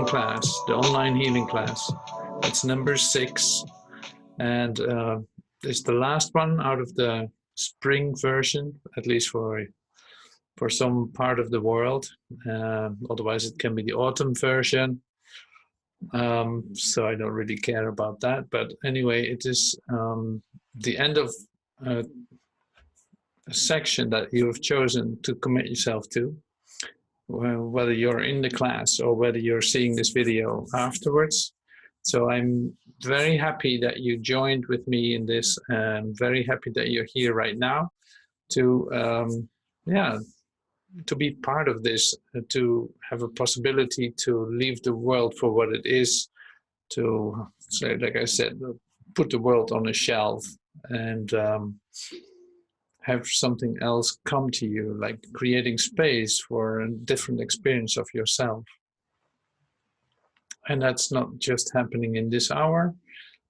healing class, the online healing class. That's number 6, and it's the last one out of the spring version, at least for some part of the world. Otherwise, it can be the autumn version. So I don't really care about that. But anyway, it is the end of a section that you have chosen to commit yourself to. Whether you're in the class or whether you're seeing this video afterwards. So I'm very happy that you joined with me in this, and very happy that you're here right now to to be part of this, to have a possibility to leave the world for what it is, to say, like I said, put the world on a shelf and have something else come to you, like creating space for a different experience of yourself. And that's not just happening in this hour,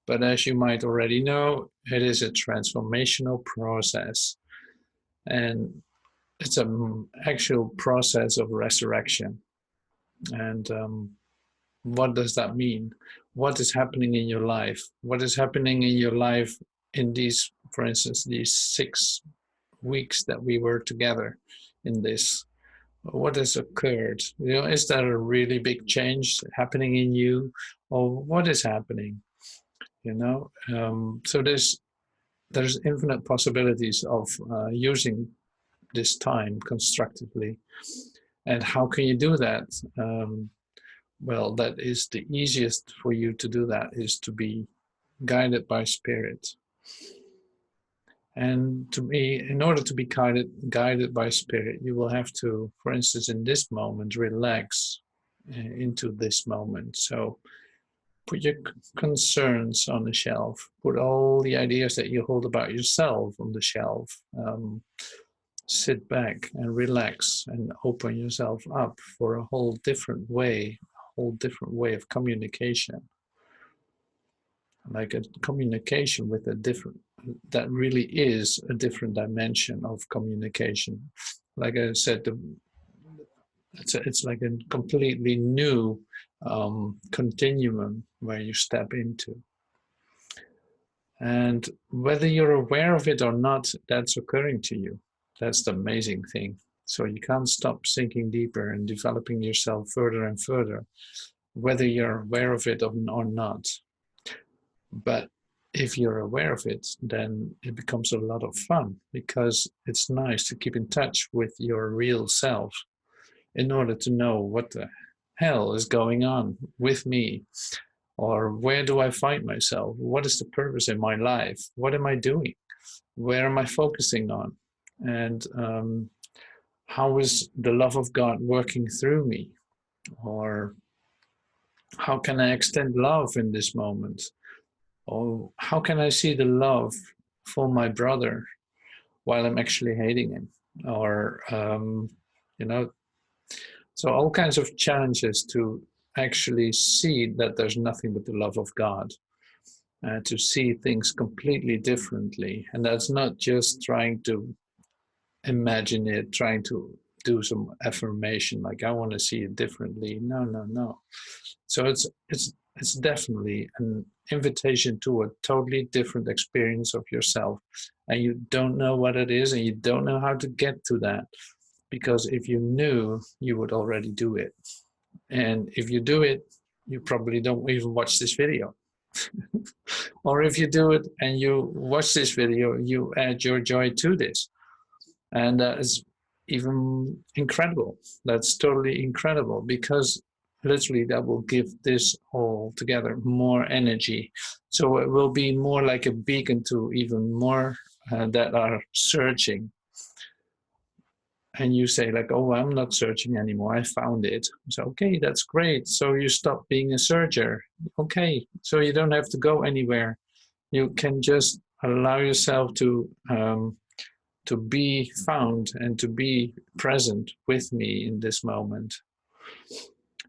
but as you might already know, it is a transformational process. And it's an actual process of resurrection. And what does that mean? What is happening in your life? What is happening in your life in these, for instance, these 6 weeks that we were together in this? What has occurred? You know, is there a really big change happening in you, or what is happening? You know, so there's infinite possibilities of using this time constructively. And how can you do that? Well, that is the easiest for you to do that is to be guided by spirit. And to me, in order to be guided by spirit, you will have to, for instance, in this moment, relax into this moment. So put your concerns on the shelf, put all the ideas that you hold about yourself on the shelf. Sit back and relax and open yourself up for a whole different way of communication. Like a communication with a different, that really is a different dimension of communication. Like I said, it's like a completely new continuum where you step into. And whether you're aware of it or not, that's occurring to you. That's the amazing thing. So you can't stop sinking deeper and developing yourself further and further, whether you're aware of it or not. But if you're aware of it, then it becomes a lot of fun, because it's nice to keep in touch with your real self in order to know what the hell is going on with me, or where do I find myself? What is the purpose in my life? What am I doing? Where am I focusing on? And how is the love of God working through me? Or how can I extend love in this moment? Or how can I see the love for my brother while I'm actually hating him? Or, you know, so all kinds of challenges to actually see that there's nothing but the love of God, to see things completely differently. And that's not just trying to imagine it, trying to do some affirmation, like I want to see it differently. No. So it's definitely an invitation to a totally different experience of yourself, and you don't know what it is, and you don't know how to get to that, because if you knew, you would already do it. And if you do it, you probably don't even watch this video. Or if you do it and you watch this video, you add your joy to this. And that is even incredible. That's totally incredible, because literally that will give this all together more energy. So it will be more like a beacon to even more that are searching. And you say like, oh, I'm not searching anymore, I found it. So, okay, that's great. So you stop being a searcher. Okay, so you don't have to go anywhere. You can just allow yourself to be found and to be present with me in this moment.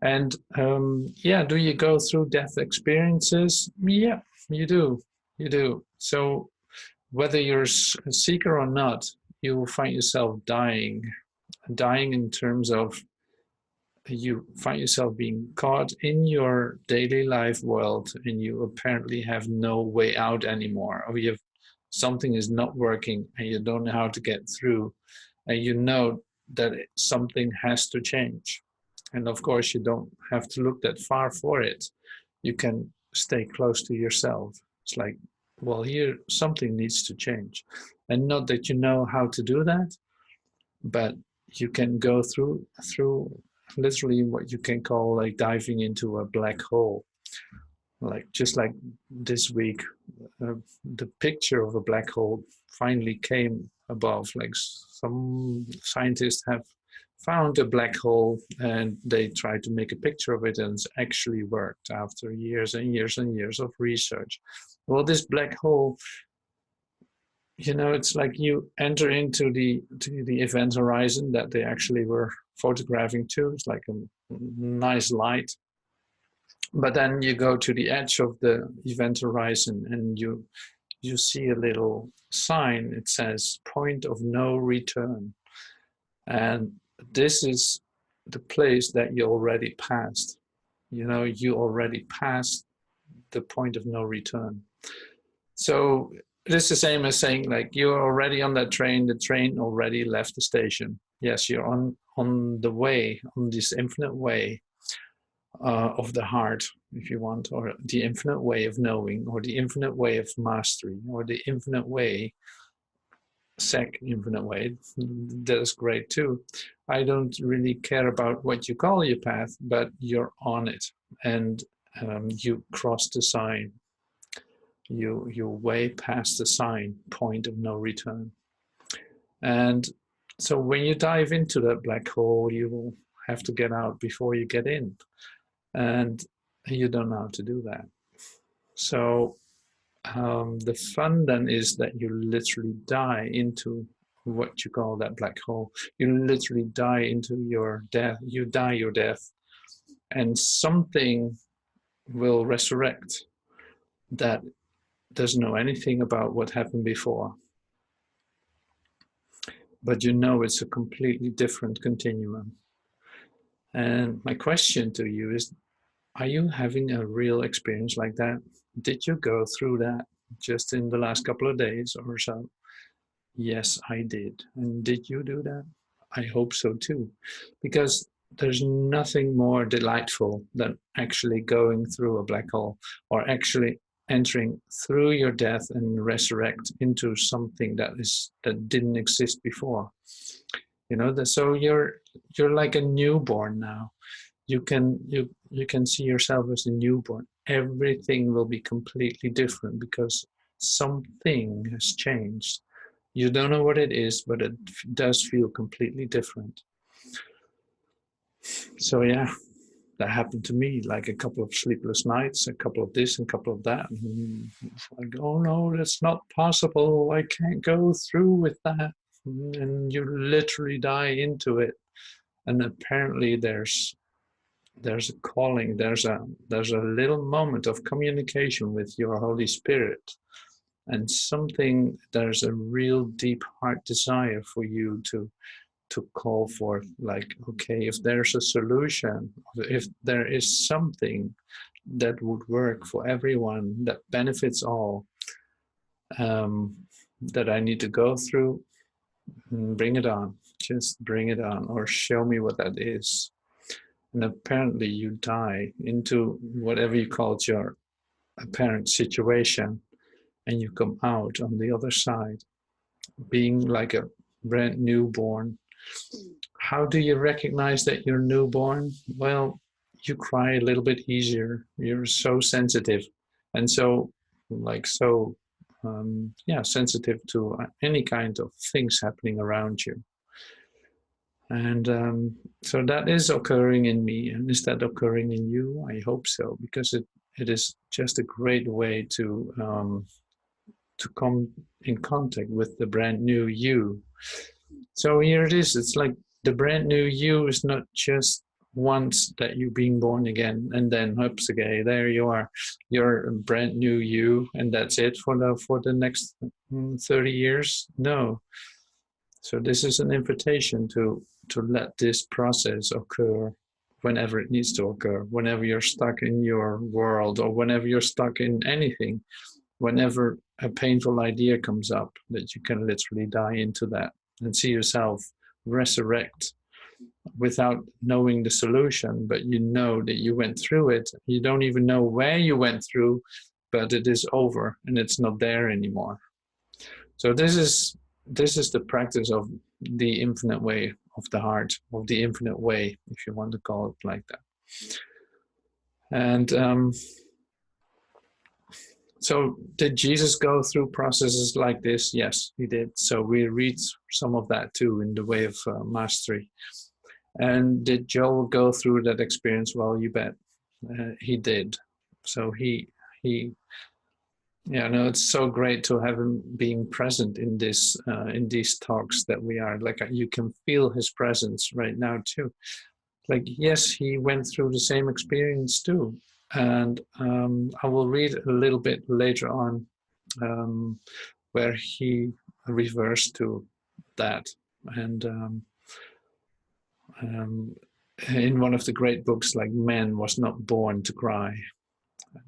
And do you go through death experiences? Yeah, you do. So whether you're a seeker or not, you will find yourself dying in terms of you find yourself being caught in your daily life world, and you apparently have no way out anymore, or you have something is not working and you don't know how to get through, and you know that something has to change. And of course, you don't have to look that far for it. You can stay close to yourself. It's like, well, here something needs to change. And not that you know how to do that, but you can go through literally what you can call like diving into a black hole. Like just like this week, the picture of a black hole finally came above. Like some scientists have found a black hole and they tried to make a picture of it, and it's actually worked after years and years and years of research. Well, this black hole, it's like you enter into the event horizon that they actually were photographing too. It's like a nice light. But then you go to the edge of the event horizon and you see a little sign. It says point of no return. And this is the place that you already passed. You already passed the point of no return. So it is the same as saying, like, you're already on that train, the train already left the station. Yes, you're on the way, on this infinite way of the heart, if you want, or the infinite way of knowing, or the infinite way of mastery, or the infinite way, infinite way. That is great too. I don't really care about what you call your path, but you're on it, and you cross the sign. You're way past the sign, point of no return. And so when you dive into that black hole, you will have to get out before you get in. And you don't know how to do that. So the fun then is that you literally die into what you call that black hole. You literally die into your death. You die your death, and something will resurrect that doesn't know anything about what happened before. But it's a completely different continuum. And my question to you is, are you having a real experience like that? Did you go through that just in the last couple of days or so? Yes, I did. And did you do that? I hope so too. Because there's nothing more delightful than actually going through a black hole, or actually entering through your death and resurrect into something that didn't exist before. So you're like a newborn now. You can see yourself as a newborn. Everything will be completely different because something has changed. You don't know what it is, but it does feel completely different. So yeah, that happened to me, like a couple of sleepless nights, a couple of this and a couple of that. And it's like, oh no, that's not possible. I can't go through with that. And you literally die into it. And apparently there's a calling, there's a little moment of communication with your Holy Spirit, and there's a real deep heart desire for you to call forth, like, okay, if there's a solution, if there is something that would work for everyone, that benefits all, that I need to go through, bring it on, just bring it on, or show me what that is. And apparently you die into whatever you called your apparent situation, and you come out on the other side, being like a brand newborn. How do you recognize that you're newborn? Well, you cry a little bit easier. You're so sensitive, and sensitive to any kind of things happening around you. And so that is occurring in me. And is that occurring in you? I hope so, because it is just a great way to come in contact with the brand new you. So here it is. It's like the brand new you is not just once that you're being born again, and then oops, okay, there you are. You're a brand new you, and that's it for the next 30 years. No. So this is an invitation to let this process occur whenever it needs to occur, whenever you're stuck in your world, or whenever you're stuck in anything, whenever a painful idea comes up, that you can literally die into that and see yourself resurrect without knowing the solution, but you know that you went through it. You don't even know where you went through, but it is over and it's not there anymore. So this is the practice of the infinite way of the heart, of the infinite way, if you want to call it like that. And so did Jesus go through processes like this? Yes, he did. So we read some of that too in the Way of Mastery. And did Joel go through that experience? Well, you bet he did. So yeah, no, it's so great to have him being present in this, in these talks that we are. Like, you can feel his presence right now too. Like, yes, he went through the same experience too. And I will read a little bit later on where he refers to that. And in one of the great books, like, man was not born to cry.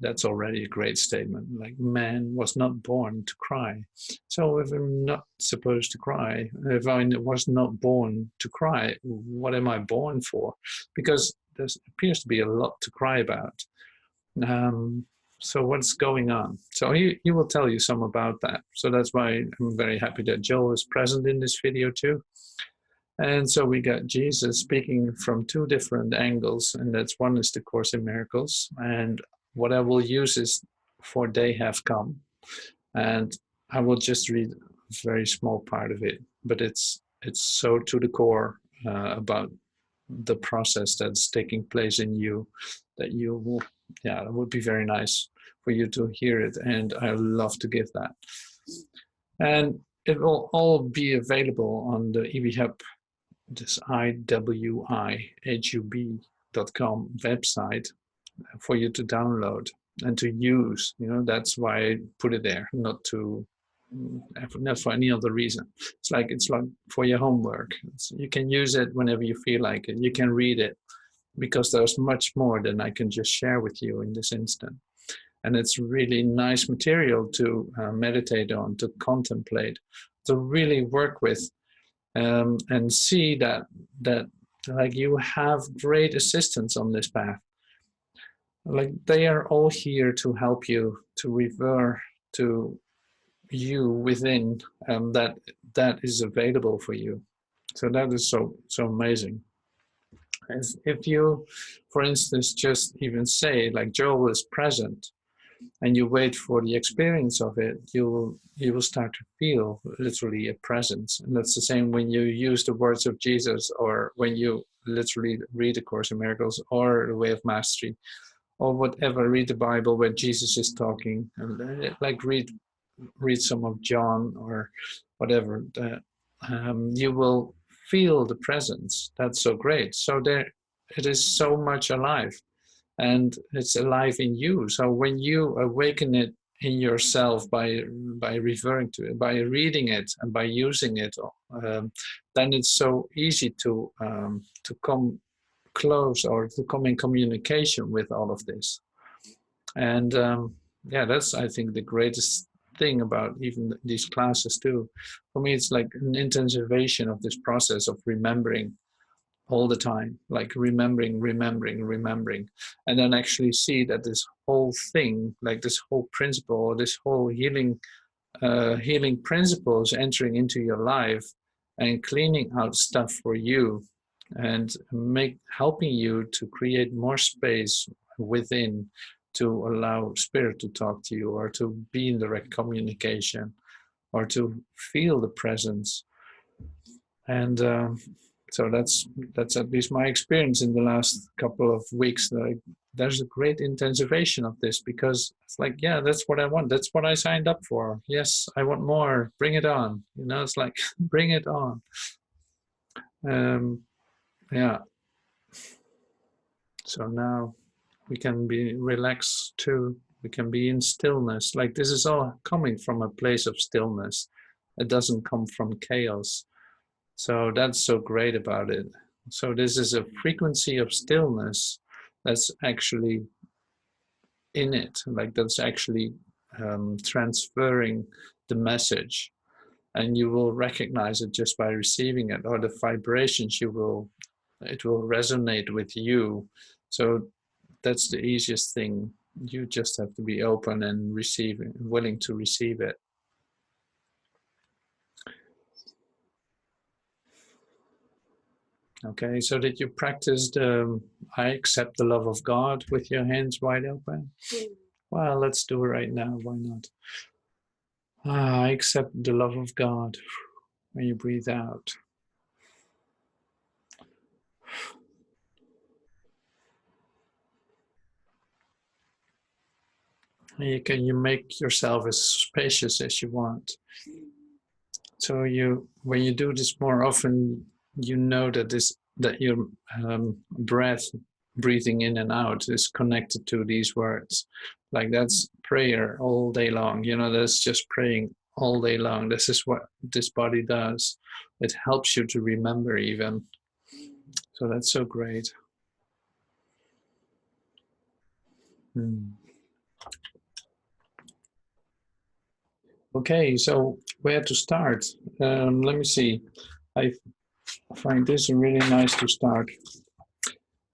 That's already a great statement. Like, man was not born to cry. So if I'm not supposed to cry, if I was not born to cry, what am I born for? Because there appears to be a lot to cry about. So what's going on? So he will tell you some about that. So that's why I'm very happy that Joel is present in this video too. And so we got Jesus speaking from two different angles, and that's one is the Course in Miracles, and what I will use is For They Have Come, and I will just read a very small part of it, but it's so to the core about the process that's taking place in you that you will, yeah, it would be very nice for you to hear it, and I love to give that. And it will all be available on the EBHub, this iwihub.com website for you to download and to use. You know, that's why I put it there, not for any other reason. It's like for your homework. You can use it whenever you feel like it. You can read it, because there's much more than I can just share with you in this instant. And it's really nice material to meditate on, to contemplate, to really work with, and see that like you have great assistance on this path. Like, they are all here to help you to revert to you within, that is available for you. So that is so amazing. If you, for instance, just even say, like, Joel is present, and you wait for the experience of it, you will start to feel literally a presence. And that's the same when you use the words of Jesus, or when you literally read the Course in Miracles or the Way of Mastery, or whatever, read the Bible where Jesus is talking, and like read some of John or whatever, you will feel the presence. That's so great. So there, it is so much alive. And it's alive in you. So when you awaken it in yourself by referring to it, by reading it, and by using it, then it's so easy to come close, or to come in communication with all of this. And yeah, that's, I think, the greatest thing about even these classes too. For me, it's like an intensification of this process of remembering all the time, like remembering, and then actually see that this whole thing, like this whole principle, this whole healing principle is entering into your life and cleaning out stuff for you, and helping you to create more space within, to allow spirit to talk to you, or to be in direct communication, or to feel the presence. And so that's at least my experience in the last couple of weeks. There's a great intensification of this, because it's like, yeah, that's what I want. That's what I signed up for. Yes, I want more. Bring it on. You know, it's like, bring it on. Yeah. So now we can be relaxed too. We can be in stillness. Like, this is all coming from a place of stillness. It doesn't come from chaos. So that's so great about it. So this is a frequency of stillness that's actually in it, like that's actually transferring the message, and you will recognize it just by receiving it, or the vibrations it will resonate with you. So that's the easiest thing. You just have to be open and willing to receive it. Okay, so did you practice the I accept the love of God with your hands wide open? Well, let's do it right now. Why not? I accept the love of God when you breathe out. And you make yourself as spacious as you want. So when you do this more often, you know that your breath, breathing in and out, is connected to these words. Like that's prayer all day long. That's just praying all day long. This is what this body does. It helps you to remember even. So that's so great. Okay, so where to start? Let me see. I find this really nice to start.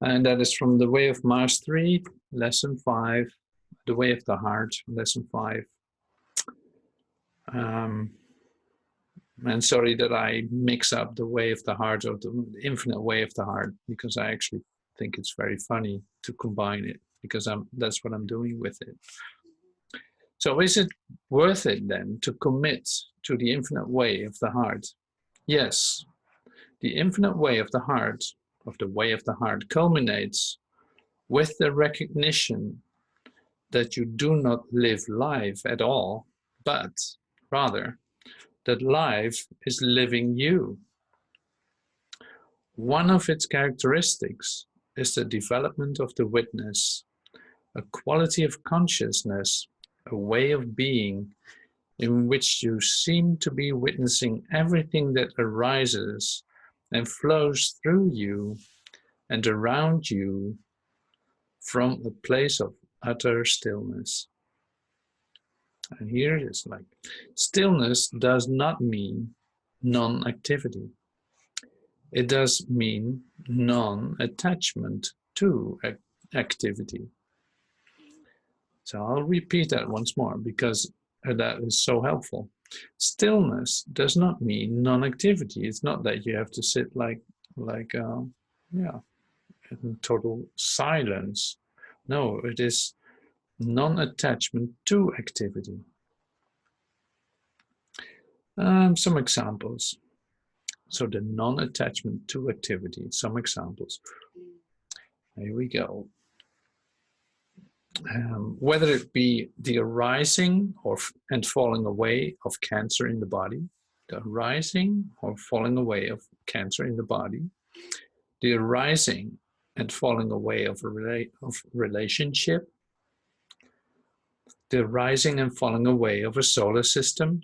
And that is from the WayofMastery, lesson 5, the way of the heart, lesson 5. And sorry that I mix up the way of the heart or the infinite way of the heart, because I actually think it's very funny to combine it, because that's what I'm doing with it. So is it worth it then to commit to the infinite way of the heart? Yes, the infinite way of the heart, culminates with the recognition that you do not live life at all, but rather that life is living you. One of its characteristics is the development of the witness, a quality of consciousness, a way of being in which you seem to be witnessing everything that arises and flows through you and around you from a place of utter stillness. And here it is, like, stillness does not mean non-activity. It does mean non-attachment to activity. So I'll repeat that once more, because that is so helpful. Stillness does not mean non-activity. It's not that you have to sit in total silence. No, it is non-attachment to activity. Some examples. So the non-attachment to activity, some examples. Here we go. Whether it be the arising and falling away of cancer in the body, the arising or falling away of cancer in the body, the arising and falling away of relationship, the rising and falling away of a solar system.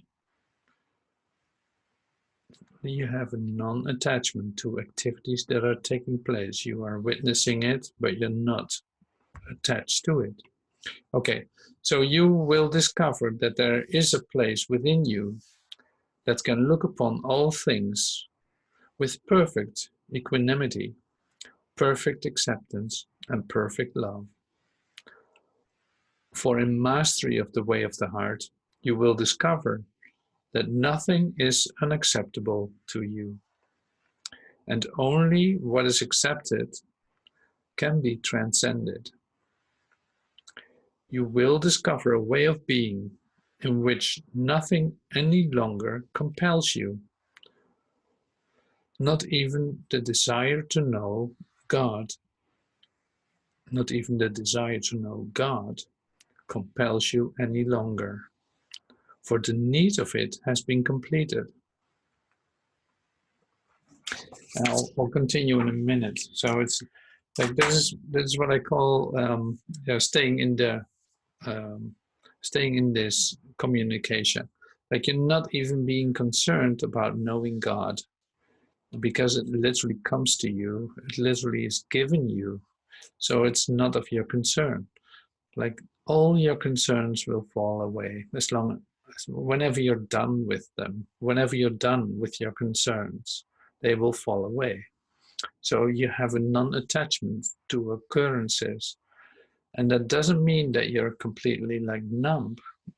You have a non-attachment to activities that are taking place. You are witnessing it, but you're not attached to it. Okay, so you will discover that there is a place within you that can look upon all things with perfect equanimity, perfect acceptance, and perfect love. For in mastery of the way of the heart, you will discover that nothing is unacceptable to you, and only what is accepted can be transcended. You will discover a way of being in which nothing any longer compels you. Not even the desire to know God, compels you any longer, for the need of it has been completed. I'll continue in a minute. So it's like this is what I call staying in this communication. Like, you're not even being concerned about knowing God. because it literally comes to you. It literally is given you. So it's not of your concern. Like all your concerns will fall away as long as whenever you're done with them, whenever you're done with your concerns, they will fall away. So you have a non-attachment to occurrences. And that doesn't mean that you're completely like numb,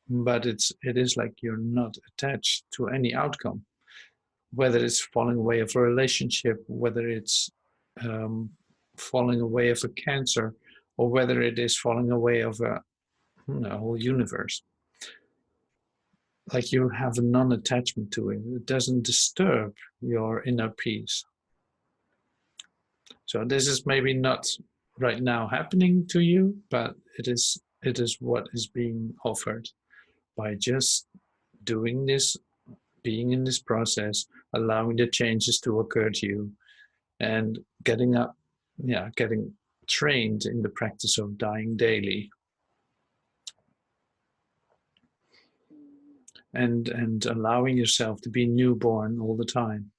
but it is like you're not attached to any outcome, whether it's falling away of a relationship, whether it's um, falling away of a cancer, or whether it is falling away of a whole universe. Like you have a non-attachment to it. It doesn't disturb your inner peace. So this is maybe not right now happening to you, but it is what is being offered by just doing this, being in this process, allowing the changes to occur to you, and getting up, getting trained in the practice of dying daily, and allowing yourself to be newborn all the time,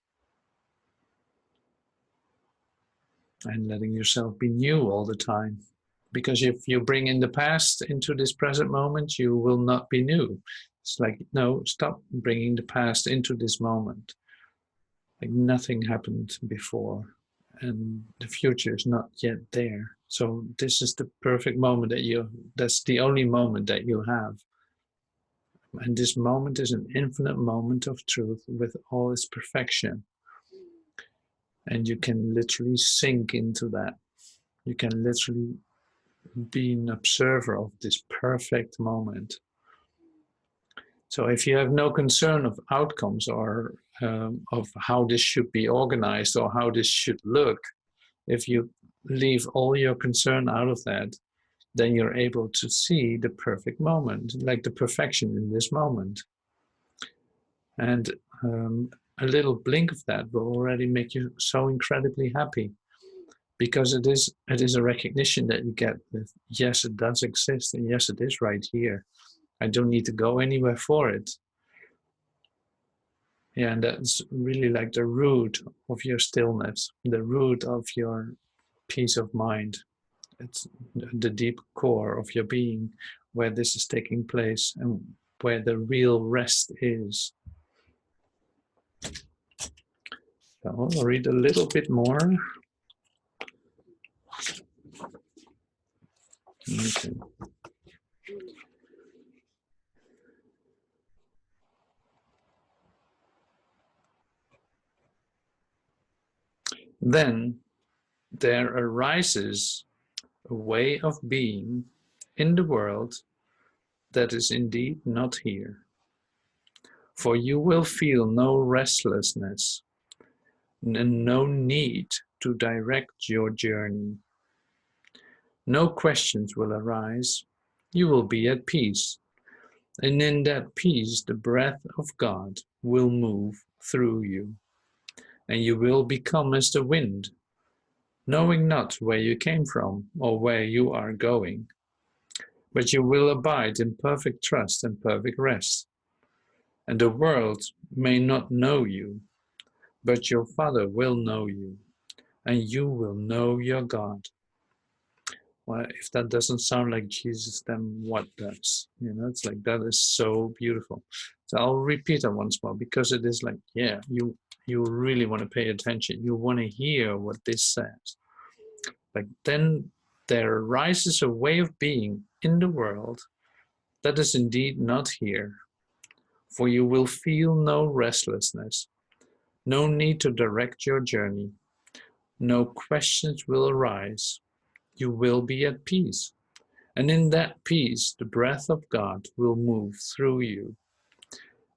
and letting yourself be new all the time. Because if you bring in the past into this present moment, you will not be new. It's like, no, stop bringing the past into this moment. Like nothing happened before, and the future is not yet there. So this is the perfect moment that's the only moment that you have. And this moment is an infinite moment of truth with all its perfection. And you can literally sink into that. You can literally be an observer of this perfect moment. So if you have no concern of outcomes or of how this should be organized or how this should look, if you leave all your concern out of that, then you're able to see the perfect moment, like the perfection in this moment. And a little blink of that will already make you so incredibly happy, because it is a recognition that you get that yes, it does exist, and yes, it is right here. I don't need to go anywhere for it. Yeah, and that's really like the root of your stillness, the root of your peace of mind. It's the deep core of your being where this is taking place and where the real rest is. So I'll read a little bit more. Okay. Then there arises a way of being in the world that is indeed not here. For you will feel no restlessness and no need to direct your journey. No questions will arise. You will be at peace. And in that peace, the breath of God will move through you. And you will become as the wind, knowing not where you came from or where you are going. But you will abide in perfect trust and perfect rest. And the world may not know you, but your Father will know you, and you will know your God. Well, if that doesn't sound like Jesus, then what does? It's like that is so beautiful. So I'll repeat that once more, because it is like, yeah, you really want to pay attention. You want to hear what this says. Like then there arises a way of being in the world that is indeed not here. For you will feel no restlessness, no need to direct your journey, no questions will arise. You will be at peace. And in that peace, the breath of God will move through you,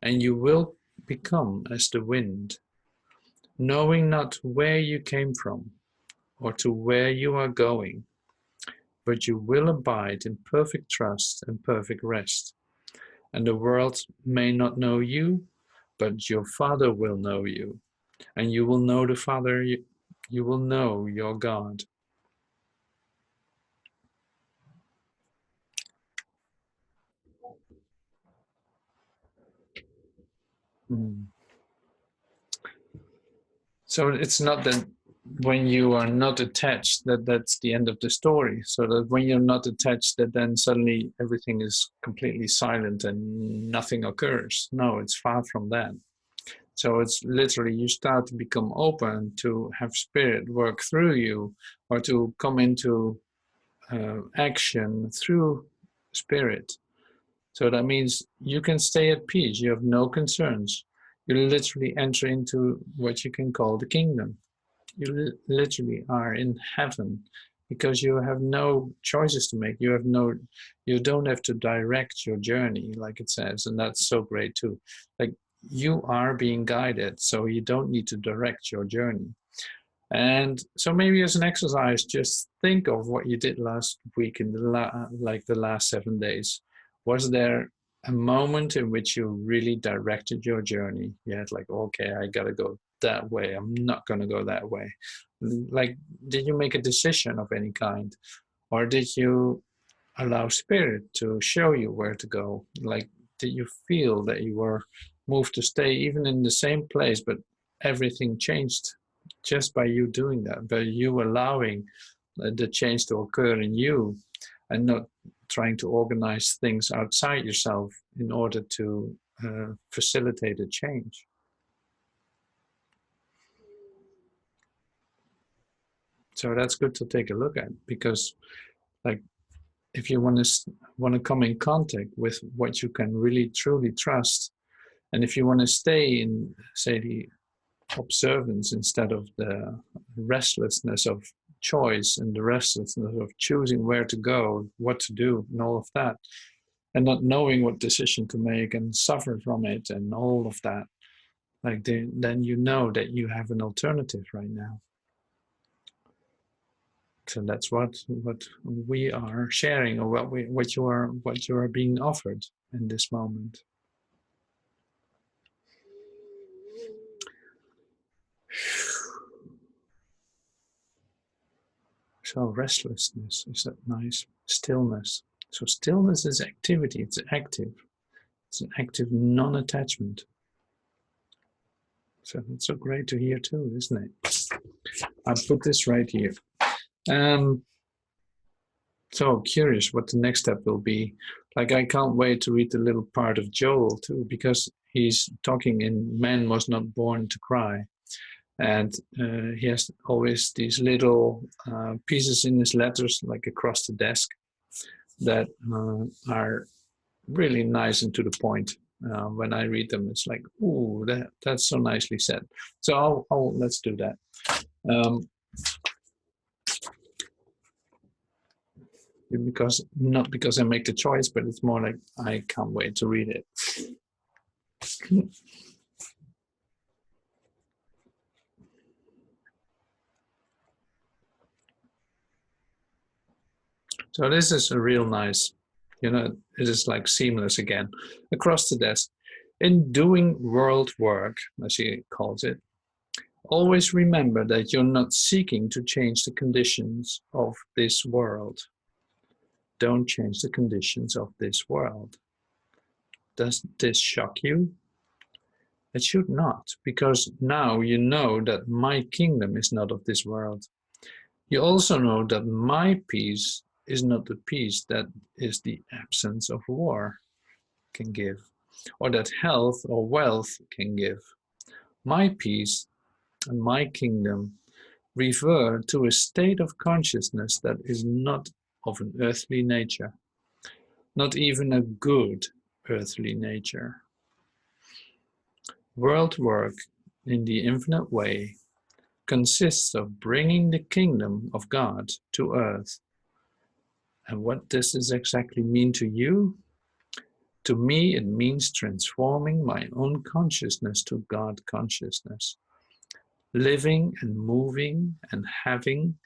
and you will become as the wind, knowing not where you came from or to where you are going, but you will abide in perfect trust and perfect rest. And the world may not know you, but your Father will know you, and you will know the Father, you will know your God. So it's not that when you are not attached that's the end of the story. So that when you're not attached, that then suddenly everything is completely silent and nothing occurs. No, it's far from that. So it's literally you start to become open to have spirit work through you, or to come into action through spirit. So that means you can stay at peace. You have no concerns. You literally enter into what you can call the kingdom. You literally are in heaven because you have no choices to make. You don't have to direct your journey, like it says, and that's so great too. Like you are being guided, so you don't need to direct your journey. And so maybe as an exercise, just think of what you did last week in the last 7 days. Was there a moment in which you really directed your journey? You had like, okay, I gotta go that way. I'm not gonna go that way. Like, did you make a decision of any kind? Or did you allow spirit to show you where to go? Like, did you feel that you were moved to stay even in the same place, but everything changed just by you doing that, by you allowing the change to occur in you and not trying to organize things outside yourself in order to facilitate a change? So that's good to take a look at, because like if you want to come in contact with what you can really truly trust, and if you want to stay in, say, the observance instead of the restlessness of choice and the restlessness of choosing where to go, what to do, and all of that, and not knowing what decision to make and suffer from it and all of that, like then you know that you have an alternative right now. So that's what we are sharing, or what you are being offered in this moment. So restlessness, is that nice? Stillness. So stillness is activity. It's active. It's an active non-attachment. So that's so great to hear too, isn't it? I'll put this right here. So curious what the next step will be. Like I can't wait to read the little part of Joel too, because he's talking in "Man was not born to cry." And he has always these little pieces in his letters, like across the desk, that are really nice and to the point. When I read them, it's like, ooh, that's so nicely said. So let's do that. Not because I make the choice, but it's more like I can't wait to read it. So this is a real nice, it is like seamless again. Across the desk. In doing world work, as he calls it, always remember that you're not seeking to change the conditions of this world. Don't change the conditions of this world. Does this shock you? It should not, because now you know that my kingdom is not of this world. You also know that my peace is not the peace that is the absence of war can give, or that health or wealth can give. My peace and my kingdom refer to a state of consciousness that is not of an earthly nature, not even a good earthly nature. World work in the infinite way consists of bringing the kingdom of God to earth. And what does this exactly mean to you? To me, it means transforming my own consciousness to God consciousness, living and moving and having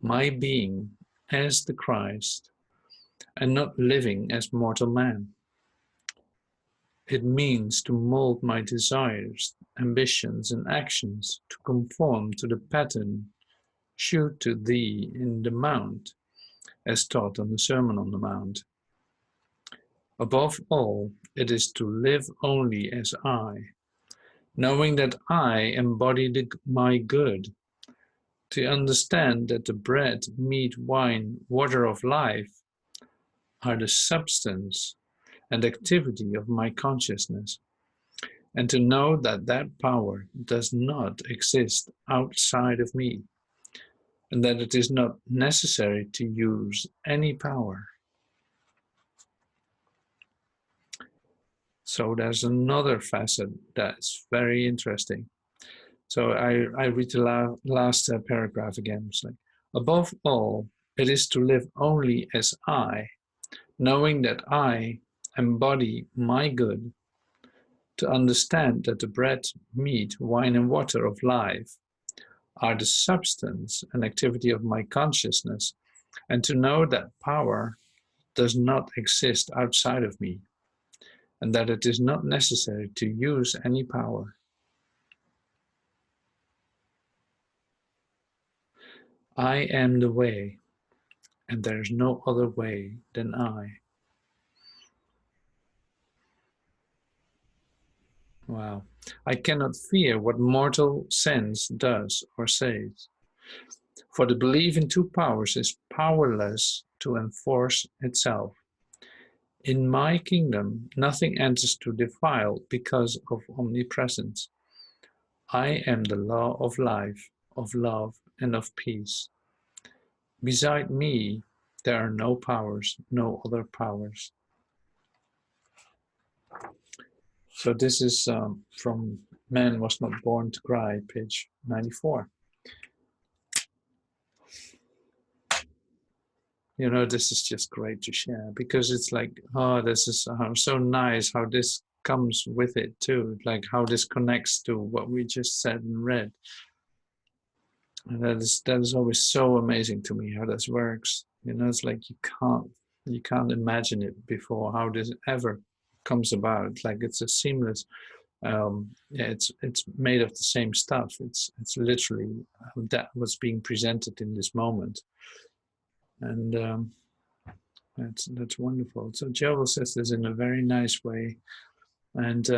my being as the Christ, and not living as mortal man. It means to mold my desires, ambitions, and actions to conform to the pattern shewed to thee in the Mount, as taught on the Sermon on the Mount. Above all, it is to live only as I, knowing that I embody my good, to understand that the bread, meat, wine, water of life are the substance and activity of my consciousness, and to know that that power does not exist outside of me, and that it is not necessary to use any power. So there's another facet that's very interesting. So I read the last paragraph again. It's like, above all, it is to live only as I, knowing that I embody my good, to understand that the bread, meat, wine, and water of life are the substance and activity of my consciousness, and to know that power does not exist outside of me, and that it is not necessary to use any power. I am the way, and there is no other way than I. Wow. I cannot fear what mortal sense does or says, for the belief in two powers is powerless to enforce itself. In my kingdom, nothing enters to defile because of omnipresence. I am the law of life, of love, and of peace. Beside me, there are no powers, no other powers. So this is from Man Was Not Born to Cry, page 94. You know, this is just great to share, because it's like, oh, this is so nice how this comes with it too, like how this connects to what we just said and read. And that is always so amazing to me how this works. You know, it's like you can't imagine it before how this ever comes about. Like it's a seamless. Yeah, it's made of the same stuff. It's literally that what's being presented in this moment, and that's wonderful. So Joel says this in a very nice way, and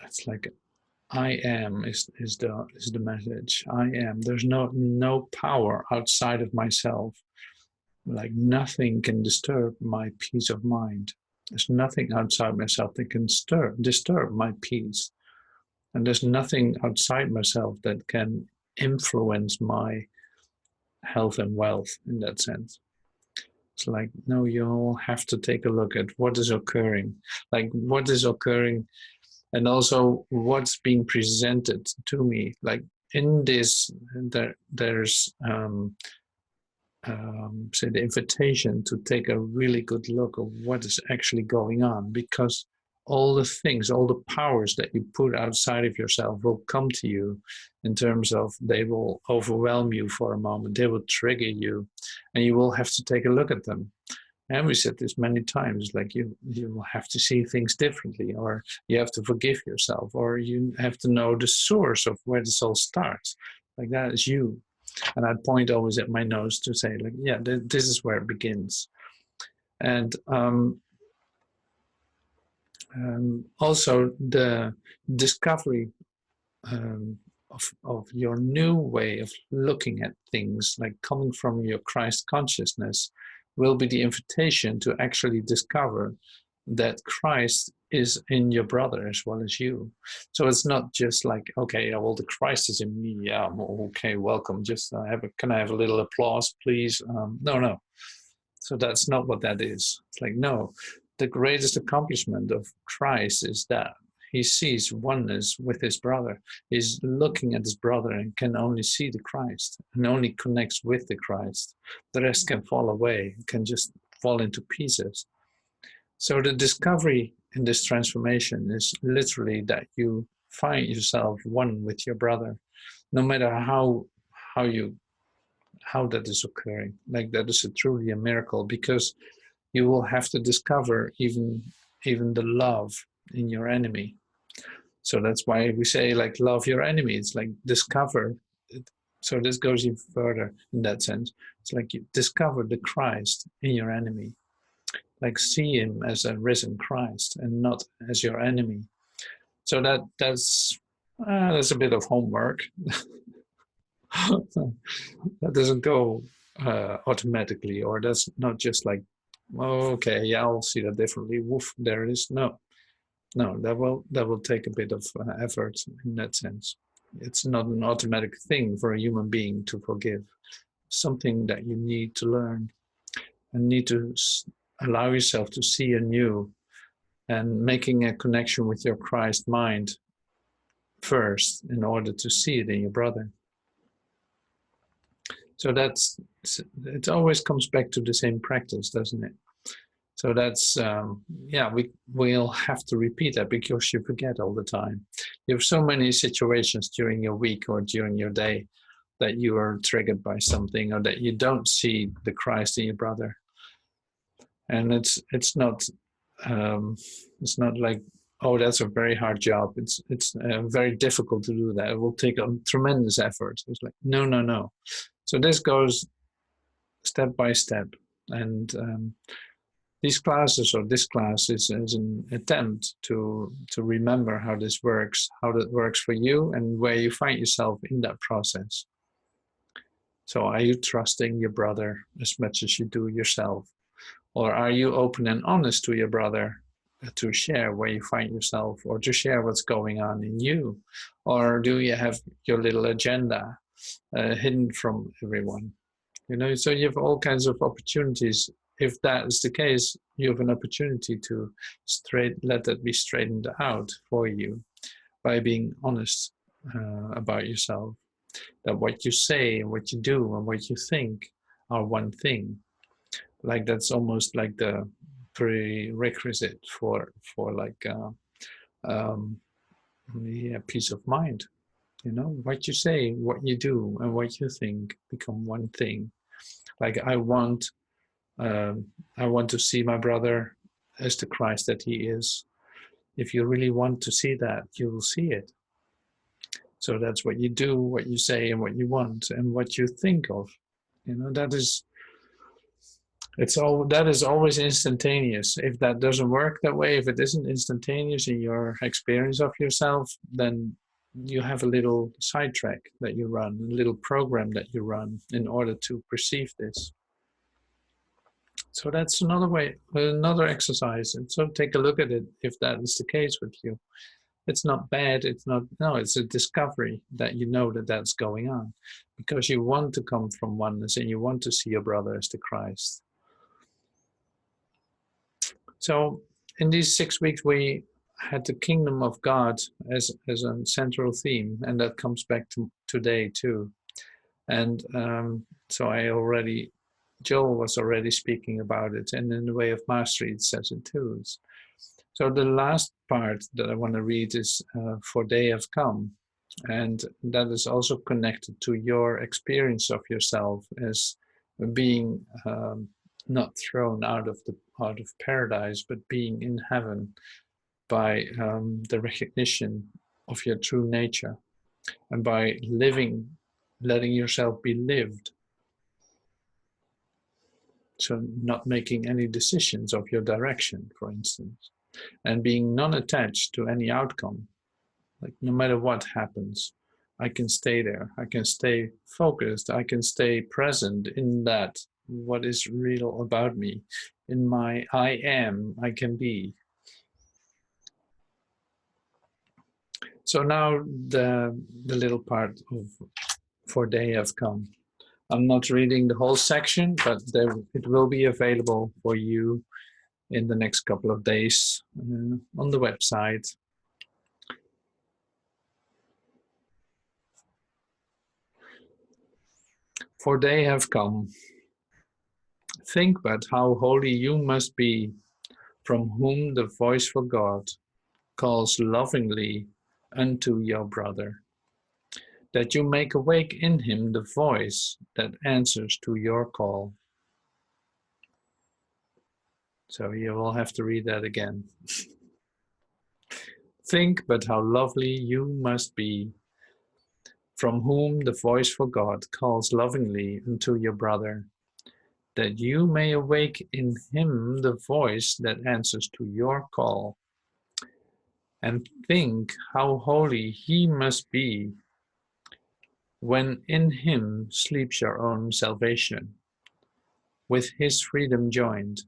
it's like I am is the message. I am. There's no power outside of myself. Like nothing can disturb my peace of mind. There's nothing outside myself that can disturb my peace. And there's nothing outside myself that can influence my health and wealth in that sense. It's like, no, you'll have to take a look at what is occurring. Like what is occurring, and also what's being presented to me. Like in this, there's say the invitation to take a really good look of what is actually going on, because all the things, all the powers that you put outside of yourself will come to you in terms of they will overwhelm you for a moment, they will trigger you, and you will have to take a look at them. And we said this many times, like you will have to see things differently, or you have to forgive yourself, or you have to know the source of where this all starts. Like that is you. And I'd point always at my nose to say, like, yeah, this is where it begins. And also the discovery of your new way of looking at things, like coming from your Christ consciousness, will be the invitation to actually discover that Christ is in your brother as well as you. So it's not just like, okay, well, the Christ is in me. Yeah, okay, welcome. Just can I have a little applause, please? No. So that's not what that is. It's like, no, the greatest accomplishment of Christ is that he sees oneness with his brother. He's looking at his brother and can only see the Christ and only connects with the Christ. The rest can fall away, can just fall into pieces. So the discovery in this transformation is literally that you find yourself one with your brother, no matter how that is occurring. Like that is truly a miracle, because you will have to discover even the love in your enemy. So that's why we say, like, love your enemy. It's like discover it. So this goes even further in that sense. It's like you discover the Christ in your enemy. Like see him as a risen Christ and not as your enemy. So that's a bit of homework. That doesn't go automatically, or that's not just like, oh, okay, yeah, I'll see that differently. Woof, there it is. No, that will take a bit of effort in that sense. It's not an automatic thing for a human being to forgive. Something that you need to learn and need to allow yourself to see anew, and making a connection with your Christ mind first in order to see it in your brother. So it always comes back to the same practice, doesn't it? So that's, we'll have to repeat that because you forget all the time. You have so many situations during your week or during your day that you are triggered by something, or that you don't see the Christ in your brother. And it's not like, oh, that's a very hard job. It's very difficult to do that. It will take a tremendous effort. It's like, no. So this goes step by step. And these classes, or this class, is an attempt to remember how this works, how that works for you, and where you find yourself in that process. So are you trusting your brother as much as you do yourself? Or are you open and honest to your brother to share where you find yourself, or to share what's going on in you? Or do you have your little agenda hidden from everyone? So you have all kinds of opportunities. If that is the case, you have an opportunity to let that be straightened out for you by being honest about yourself. That what you say and what you do and what you think are one thing. Like that's almost like the prerequisite for like peace of mind. What you say, what you do, and what you think become one thing. Like I want to see my brother as the Christ that he is. If you really want to see that, you will see it. So that's what you do, what you say, and what you want, and what you think of. That is always instantaneous. If that doesn't work that way, if it isn't instantaneous in your experience of yourself, then you have a little sidetrack that you run, a little program that you run in order to perceive this. So that's another way, another exercise. And so take a look at it if that is the case with you. It's not bad. It's a discovery that you know that that's going on, because you want to come from oneness and you want to see your brother as the Christ. So in these 6 weeks, we had the kingdom of God as a central theme, and that comes back to today too. And so Joel was already speaking about it, and in the WayofMastery it says it too. So the last part that I want to read is "For they have come," and that is also connected to your experience of yourself as being not thrown out of paradise, but being in heaven by the recognition of your true nature, and by letting yourself be lived. So not making any decisions of your direction, for instance, and being non-attached to any outcome. Like no matter what happens, I can stay there. I can stay focused. I can stay present in that, what is real about me, in my I am, I can be. So now the little part of "For they have come." I'm not reading the whole section, but it will be available for you in the next couple of days on the website. For they have come. Think but how holy you must be, from whom the voice for God calls lovingly unto your brother, that you make awake in him the voice that answers to your call. So you will have to read that again. Think but how lovely you must be, from whom the voice for God calls lovingly unto your brother, that you may awake in him the voice that answers to your call. and think how holy he must be when in him sleeps your own salvation, with his freedom joined.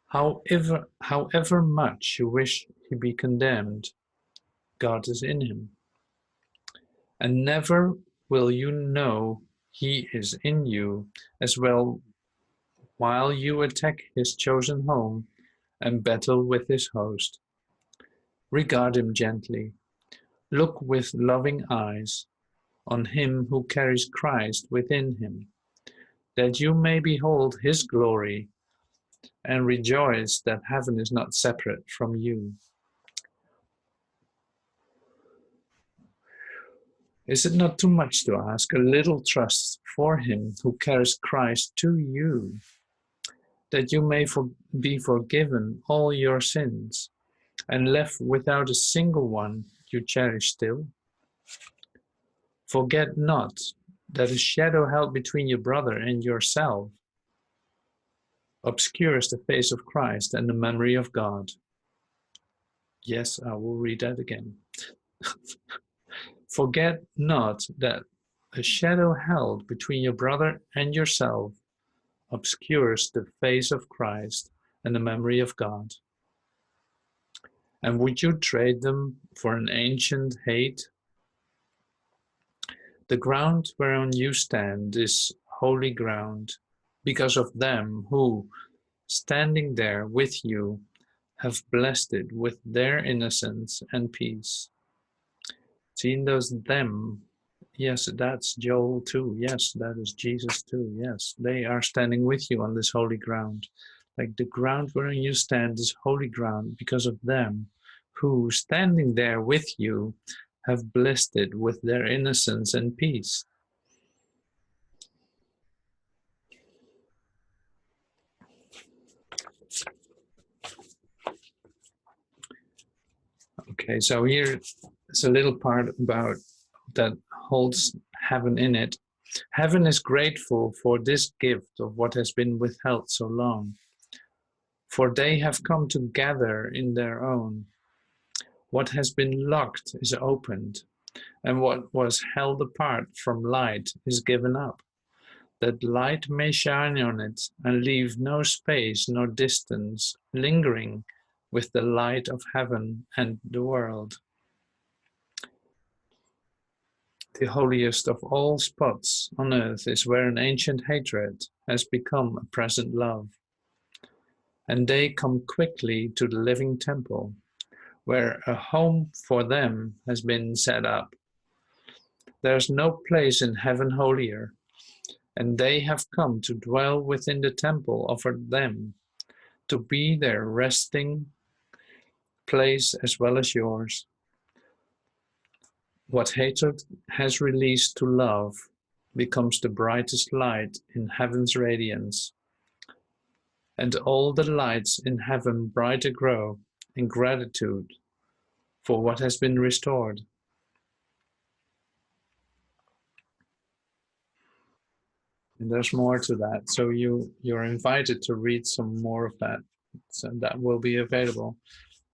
However much you wish he be condemned, God is in him, and never will you know he is in you as well while you attack his chosen home and battle with his host. Regard him gently. Look with loving eyes on him who carries Christ within him, that you may behold his glory and rejoice that heaven is not separate from you. Is it not too much to ask a little trust for him who carries Christ to you, that you may be forgiven all your sins, and left without a single one you cherish still? Forget not that a shadow held between your brother and yourself obscures the face of Christ and the memory of God. Yes, I will read that again. Forget not that a shadow held between your brother and yourself obscures the face of Christ and the memory of God. And would you trade them for an ancient hate? The ground whereon you stand is holy ground, because of them who, standing there with you, have blessed it with their innocence and peace. Seeing those them, yes, that's Joel too. Yes, that is Jesus too. Yes, they are standing with you on this holy ground. Like the ground wherein you stand is holy ground because of them who, standing there with you, have blessed it with their innocence and peace. Okay, so here is a little part about that holds heaven in it. Heaven is grateful for this gift of what has been withheld so long, for they have come to gather in their own. What has been locked is opened, and what was held apart from light is given up, that light may shine on it and leave no space nor distance lingering with the light of heaven and the world. The holiest of all spots on earth is where an ancient hatred has become a present love. And they come quickly to the living temple, where a home for them has been set up. There is no place in heaven holier, and they have come to dwell within the temple offered them, to be their resting place as well as yours. What hatred has released to love becomes the brightest light in heaven's radiance, and all the lights in heaven brighter grow in gratitude for what has been restored. And there's more to that, so you're invited to read some more of that. So that will be available.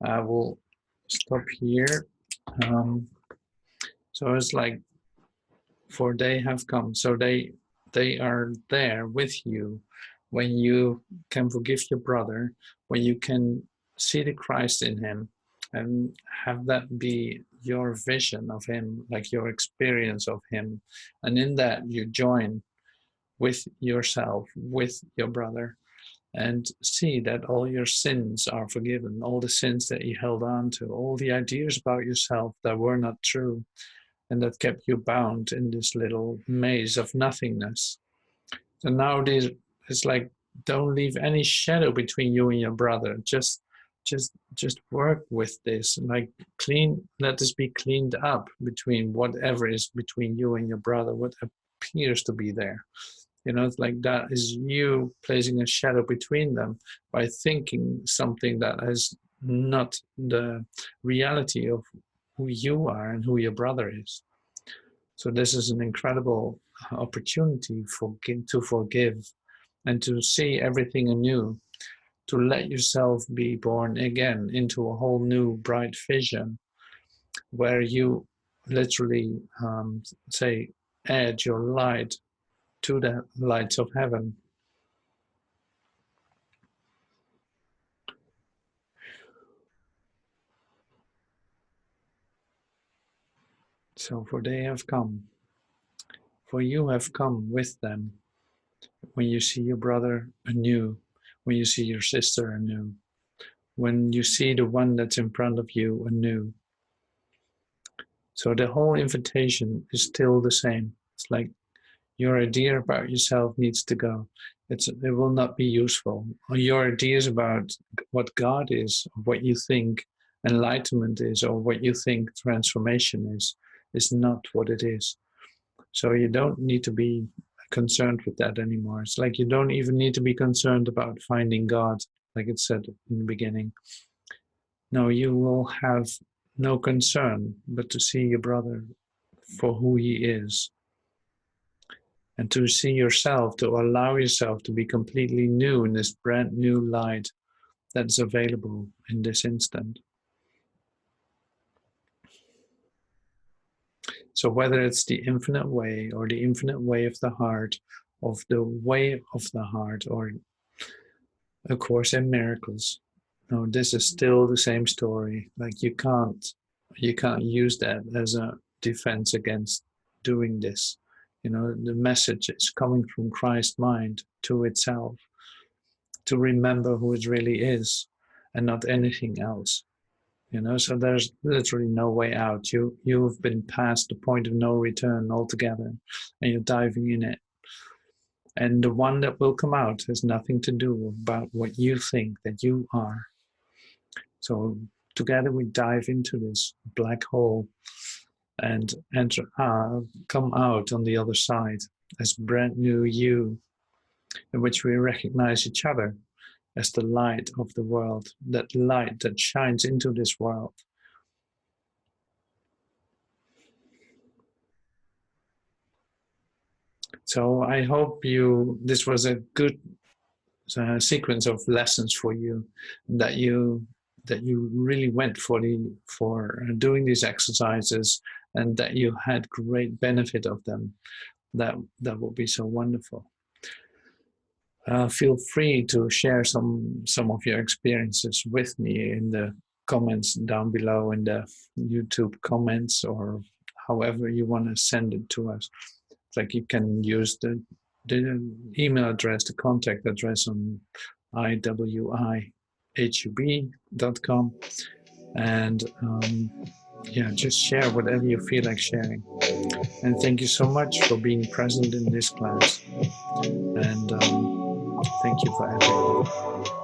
I will stop here. So it's like, for they have come. So they are there with you when you can forgive your brother, when you can see the Christ in him and have that be your vision of him, like your experience of him. And in that you join with yourself, with your brother, and see that all your sins are forgiven, all the sins that you held on to, all the ideas about yourself that were not true and that kept you bound in this little maze of nothingness. So now it's like, don't leave any shadow between you and your brother. Just work with this. Like let this be cleaned up between whatever is between you and your brother, what appears to be there. It's like that is you placing a shadow between them by thinking something that is not the reality of who you are and who your brother is. So this is an incredible opportunity to forgive and to see everything anew, to let yourself be born again into a whole new bright vision where you literally say, add your light to the lights of heaven. So for they have come, for you have come with them. When you see your brother anew, when you see your sister anew, when you see the one that's in front of you anew. So the whole invitation is still the same. It's like your idea about yourself needs to go. It will not be useful. Your ideas about what God is, what you think enlightenment is, or what you think transformation is not what it is. So you don't need to be concerned with that anymore. It's like you don't even need to be concerned about finding God, like it said in the beginning. No, you will have no concern but to see your brother for who he is. And to see yourself, to allow yourself to be completely new in this brand new light that's available in this instant. So whether it's the infinite way or the infinite way of the heart, of the way of the heart, or A Course in Miracles, no, this is still the same story. Like you can't use that as a defense against doing this. The message is coming from Christ's mind to itself, to remember who it really is and not anything else. So there's literally no way out. You've been past the point of no return altogether, and you're diving in it. And the one that will come out has nothing to do about what you think that you are. So together we dive into this black hole and come out on the other side as brand new you, in which we recognize each other as the light of the world, that light that shines into this world. So I hope this was a good sequence of lessons for you, that you really went for doing these exercises, and that you had great benefit of them. That would be so wonderful. Feel free to share some of your experiences with me in the comments down below, in the YouTube comments, or however you want to send it to us. It's like you can use the email address, the contact address on iwihub.com, and just share whatever you feel like sharing. And thank you so much for being present in this class, and thank you for everything.